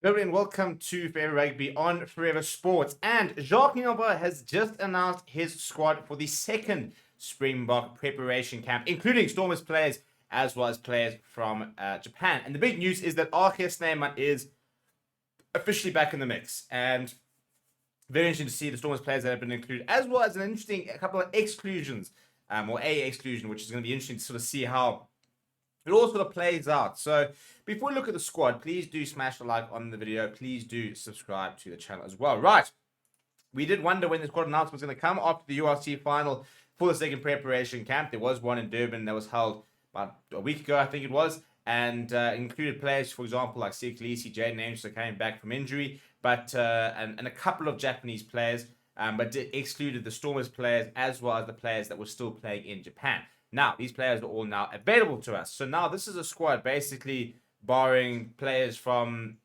Hello and welcome to Forever Rugby on Forever Sports. And Jacques Nienaber has just announced his squad for the second Springbok preparation camp, including Stormers players as well as players from Japan. And the big news is that Snyman is officially back in the mix. And very interesting to see the Stormers players that have been included, as well as a couple of exclusions, or a exclusion, which is going to be interesting to sort of see how it all sort of plays out. So before we look at the squad, please do smash a like on the video. Please do subscribe to the channel as well. Right. We did wonder when the squad announcement was going to come after the URC final for the second preparation camp. There was one in Durban that was held about a week ago, I think it was, and included players, for example, like Sia Khaleesi, Jaden Amster came back from injury, but and a couple of Japanese players, but excluded the Stormers players as well as the players that were still playing in Japan. Now, these players are all now available to us. So now this is a squad basically barring players from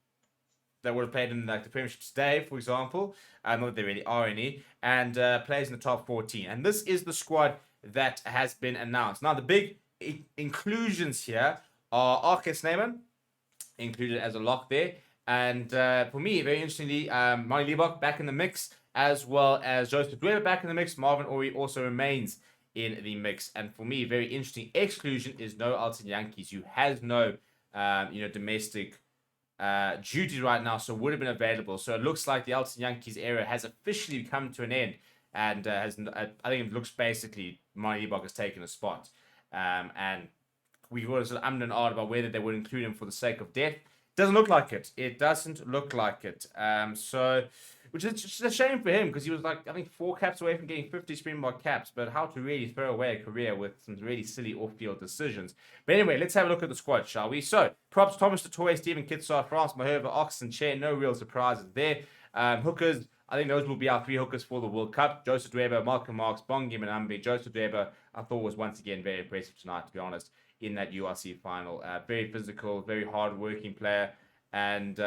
that would have played in like the Premiership today, for example. Not that there really are any. And players in the top 14. And this is the squad that has been announced. Now, the big inclusions here are Snyman, included as a lock there. And for me, very interestingly, Mani Libbok back in the mix, as well as Joseph Dweba back in the mix. Marvin Orie also remains in the mix. And for me, very interesting exclusion is no Alton Yankees, who has no domestic duties right now, so would have been available. So it looks like the Alton Yankees era has officially come to an end, and I think it looks basically Mani Libbok has taken a spot. And we were sort of and ahh'd about whether they would include him for the sake of depth. Doesn't look like it. It doesn't look like it. Which is just a shame for him, because he was like, I think 4 caps away from getting 50 Springbok caps, but how to really throw away a career with some really silly off-field decisions. But anyway, let's have a look at the squad, shall we? So, props, Thomas Dutoit, Stephen Kitsar, France Mahova, Oxen, Chair, no real surprises there. Hookers, I think those will be our 3 hookers for the World Cup. Joseph Dweba, Malcolm Marks, Bongi Manambi. Joseph Dweba, I thought was once again very impressive tonight, to be honest, in that URC final. Very physical, very hard-working player, and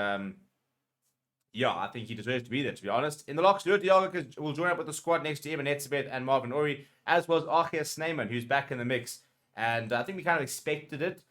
I think he deserves to be there, to be honest. In the locks, Stuart Dialga will join up with the squad next to Eben Etzebeth and Marvin Orie, as well as Snyman, who's back in the mix. And I think we kind of expected it,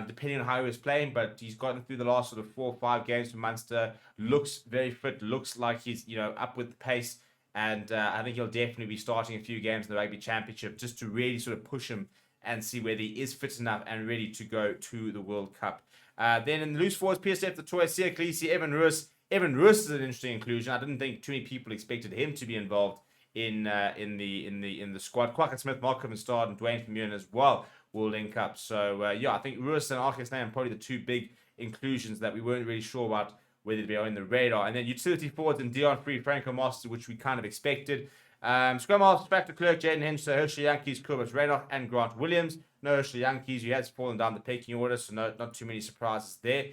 depending on how he was playing, but he's gotten through the last sort of 4 or 5 games for Munster. Looks very fit, looks like he's, up with the pace. And I think he'll definitely be starting a few games in the Rugby Championship just to really sort of push him and see whether he is fit enough and ready to go to the World Cup. Then in the loose forwards, PSF, the Toy, Sia Khaleesi, Evan ROOS. Evan ROOS is an interesting inclusion. I didn't think too many people expected him to be involved in the squad. Quacker Smith, Mark Stard, and Dwayne Vermeulen as well will link up. So I think ROOS and Snyman are probably the 2 big inclusions that we weren't really sure about whether they are in the radar. And then utility forwards and Dion Free, Franco Master, which we kind of expected. Scrum halves, Factor Clerk, Jaden Henson, Herschel Yankees, Kobus Reinach, and Grant Williams. No Herschel Yankees, who has fallen down the pecking order, so not too many surprises there.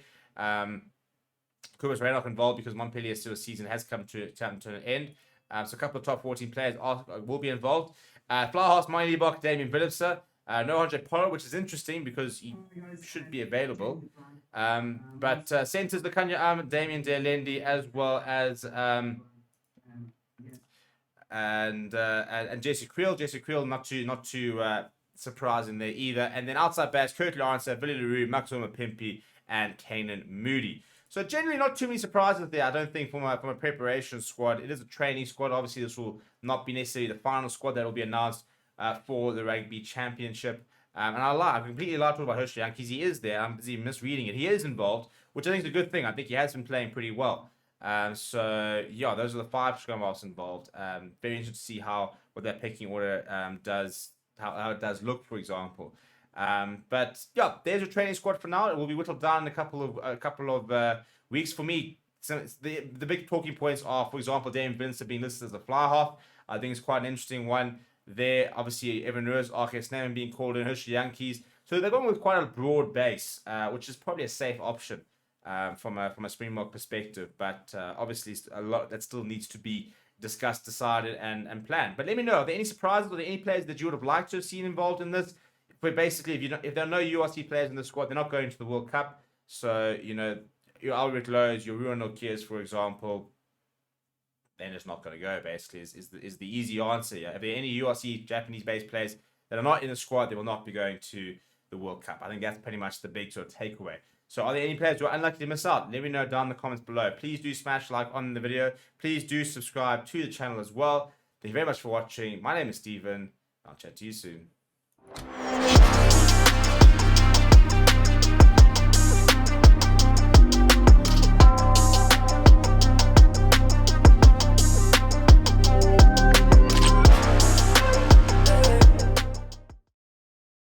Kobus Reinach involved because Montpellier's season has come to an end. So a couple of top 14 players will be involved. Flyhouse, Mani Libbok, Damien Philipser. No Andre Pollard, which is interesting because he should be available. But centers, Lukanya Ahmed, Damien Delendi, as well as and Jesse Creel. Jesse Creel, not too surprising there either. And then outside backs, Kurt Lawrence, Billy LaRue, Maxima Pimpy, and Kanan Moody. So generally not too many surprises there, I don't think, from a preparation squad. It is a training squad. Obviously, this will not be necessarily the final squad that will be announced for the Rugby Championship. And I completely lied about Herschel Yankees. He is there. I'm busy misreading it. He is involved, which I think is a good thing. I think he has been playing pretty well. Those are the 5 scrum halves involved. Very interesting to see what that pecking order does, how it does look, for example. But there's a training squad for now. It will be whittled down in a couple of weeks. For me, so the big talking points are, for example, Damian Vincent being listed as a fly half. I think it's quite an interesting one there. Obviously, Evan ROOS, Snyman being called in, Herschel Yankees. So they're going with quite a broad base, which is probably a safe option from a Springbok perspective. But obviously, a lot that still needs to be discussed, decided, and planned. But let me know, are there any surprises? Are there any players that you would have liked to have seen involved in this? But basically, if there are no URC players in the squad, they're not going to the World Cup. So, your Albert Lowe's, your Ruan Okias, for example, then it's not going to go, basically, is the easy answer. Yeah? If there are any URC Japanese-based players that are not in the squad, they will not be going to the World Cup. I think that's pretty much the big sort of takeaway. So are there any players who are unlikely to miss out? Let me know down in the comments below. Please do smash like on the video. Please do subscribe to the channel as well. Thank you very much for watching. My name is Steven. I'll chat to you soon.